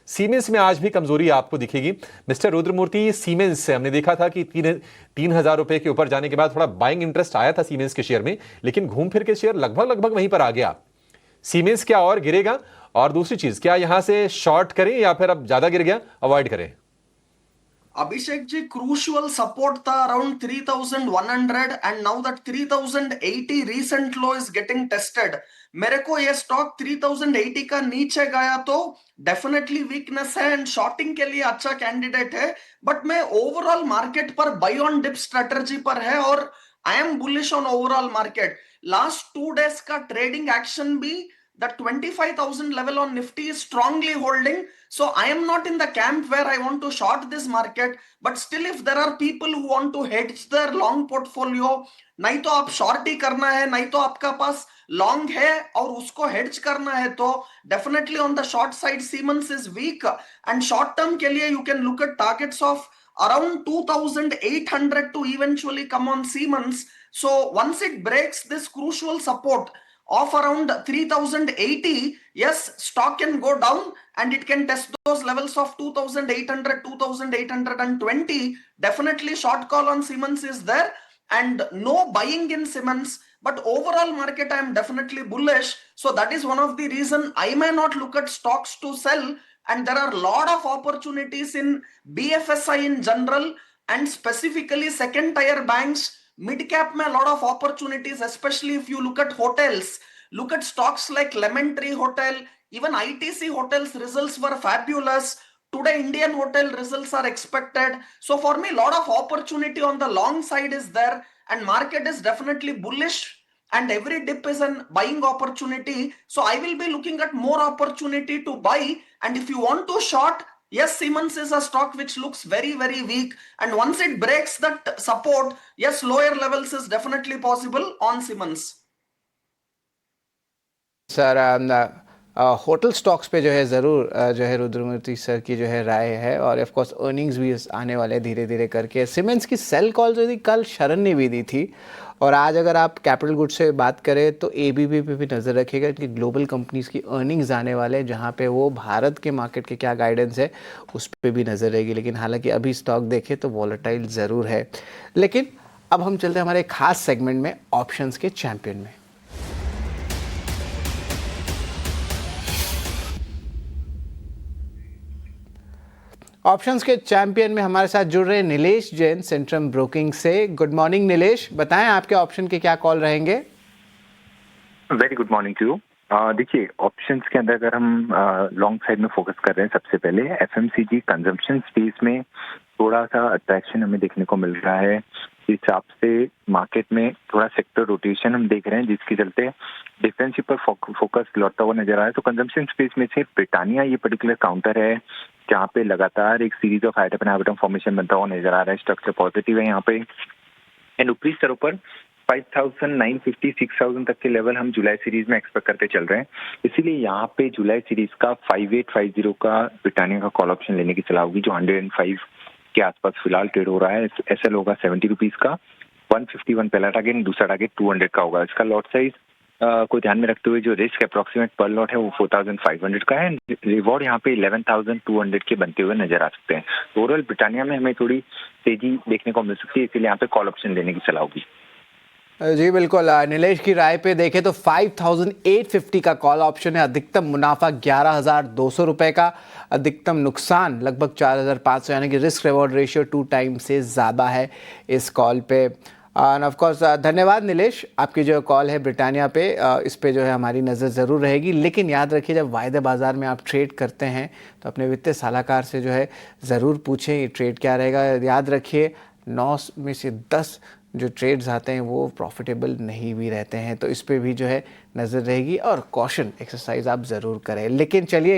Siemens में आज भी कमजोरी आपको दिखेगी। मिस्टर रुद्रमूर्ति, सीमेंस से हमने देखा था कि 3,000 रुपए के ऊपर जाने के बाद थोड़ा बाइंग इंटरेस्ट आया था सीमेंस के शेयर में, लेकिन घूम फिर के शेयर लगभग लगभग वहीं पर आ गया। सीमेंस क्या और गिरेगा? और दूसरी चीज, क्या यहां से शॉर्ट करें या फिर अब ज्यादा गिर गया अवॉइड करें? Abhishek ji, crucial support tha around 3,100 and now that 3,080 recent low is getting tested. मेरे को ये स्टॉक 3,080 का नीचे गया तो डेफिनेटली वीकनेस है एंड शॉर्टिंग के लिए अच्छा कैंडिडेट है, बट मैं ओवरऑल मार्केट पर बाय ऑन डिप स्ट्रेटजी पर है और I am bullish on overall market. Last 2 days का ट्रेडिंग एक्शन भी the 25,000 level on Nifty is strongly holding. So I am not in the camp where I want to short this market, but still if there are people who want to hedge their long portfolio, नहीं तो आप short ही करना है, नहीं तो आपका पास long है और उसको हेड्ज करना है, तो definitely on the short side siemens is weak and short term के लिए you can look at targets of around 2,800 to eventually come on Siemens. So once it breaks this crucial support of around 3,080, yes, stock can go down and it can test those levels of 2,800, 2,820. Definitely short call on Siemens is there and no buying in Siemens, but overall market I am definitely bullish. So that is one of the reason I may not look at stocks to sell, and there are a lot of opportunities in BFSI in general and specifically second tier banks. Mid cap में a lot of opportunities, especially if you look at hotels. Look at stocks like Lemon Tree Hotel, even ITC Hotels results were fabulous. Today Indian hotel results are expected. So for me, a lot of opportunity on the long side is there and market is definitely bullish and every dip is an buying opportunity. So I will be looking at more opportunity to buy. And if you want to short, yes, Siemens is a stock which looks very, very weak. And once it breaks that support, yes, lower levels is definitely possible on Siemens. Sir hotel stocks पे जो है ज़रूर जो है रुद्रमूर्ति sir की जो है राय है, और ऑफ कोर्स अर्निंग्स भी आने वाले धीरे धीरे करके। सीमेंस की सेल कॉल जो थी कल शरण ने भी दी थी, और आज अगर आप कैपिटल गुड्स से बात करें तो एबीबी पे भी नज़र रखिएगा कि ग्लोबल कंपनीज़ की अर्निंग्स आने वाले हैं, जहाँ पे वो भारत के मार्केट के क्या गाइडेंस है उस पर भी नज़र रहेगी। लेकिन हालांकि अभी स्टॉक देखें तो वॉलेटाइल ज़रूर है। लेकिन अब हम चलते हैं हमारे खास सेगमेंट में, ऑप्शंस के चैंपियन में। ऑप्शंस के चैंपियन में हमारे साथ जुड़ रहे हैं नीलेश जैन सेंट्रम ब्रोकिंग से। गुड मॉर्निंग नीलेश, बताएं आपके ऑप्शन के क्या कॉल रहेंगे? Very good morning to you. देखिए, ऑप्शंस के अंदर अगर हम लॉन्ग साइड में फोकस कर रहे हैं, सबसे पहले एफएमसीजी कंजम्पशन स्पेस में थोड़ा सा अट्रैक्शन हमें देखने को मिल रहा है। इस हिसाब से मार्केट में थोड़ा सेक्टर रोटेशन हम देख रहे हैं, जिसके चलते डिफेंसिव पर फोकस लौटता हुआ नजर आ रहा है। तो कंजम्पशन स्पेस में से ब्रिटानिया ये पर्टिकुलर काउंटर है, जहाँ पे लगातार एक series of height and height formation बनता हुआ नजर आ रहा है। स्ट्रक्चर पॉजिटिव है यहाँ पे एंड ऊपरी स्तरों पर 5,950 6,000 तक के लेवल हम जुलाई सीरीज में एक्सपेक्ट करके चल रहे हैं। इसीलिए यहाँ पे जुलाई सीरीज का 5850 का ब्रिटानिया का कॉल ऑप्शन लेने की सलाह होगी, जो 105 के आसपास फिलहाल ट्रेड हो रहा है। एसएल होगा 70 रुपीज का, 151 पहला टारगेट, दूसरा टारगेट 200 का होगा। इसका लॉट साइज को ध्यान में रखते हुए जो रिस्क अप्रोक्सीमेट पर लॉट है वो 4,500 का है। रिवॉर्ड यहाँ पे 11,200 के बनते हुए नजर आ सकते हैं। तो ओवरऑल ब्रिटानिया में हमें थोड़ी तेजी देखने को मिल सकती है, इसीलिए यहाँ पे कॉल ऑप्शन लेने की सलाह होगी। जी बिल्कुल, नीलेश की राय पे देखें तो 5,850 का कॉल ऑप्शन है। अधिकतम मुनाफा 11,200 रुपए का, अधिकतम नुकसान लगभग 4,500, यानी कि रिस्क रिवॉर्ड रेशियो 2 टाइम से ज़्यादा है इस कॉल पे। एंड ऑफ कोर्स धन्यवाद नीलेश, आपकी जो कॉल है ब्रिटानिया पे, इस पे जो है हमारी नज़र ज़रूर रहेगी। लेकिन याद रखिए, जब वायदे बाज़ार में आप ट्रेड करते हैं तो अपने वित्तीय सलाहकार से जो है ज़रूर पूछें ये ट्रेड क्या रहेगा। याद रखिए 9 में से 10 जो ट्रेड्स आते हैं वो प्रॉफिटेबल नहीं भी रहते हैं, तो इस पे भी जो है नज़र रहेगी और कॉशन एक्सरसाइज आप ज़रूर करें। लेकिन चलिए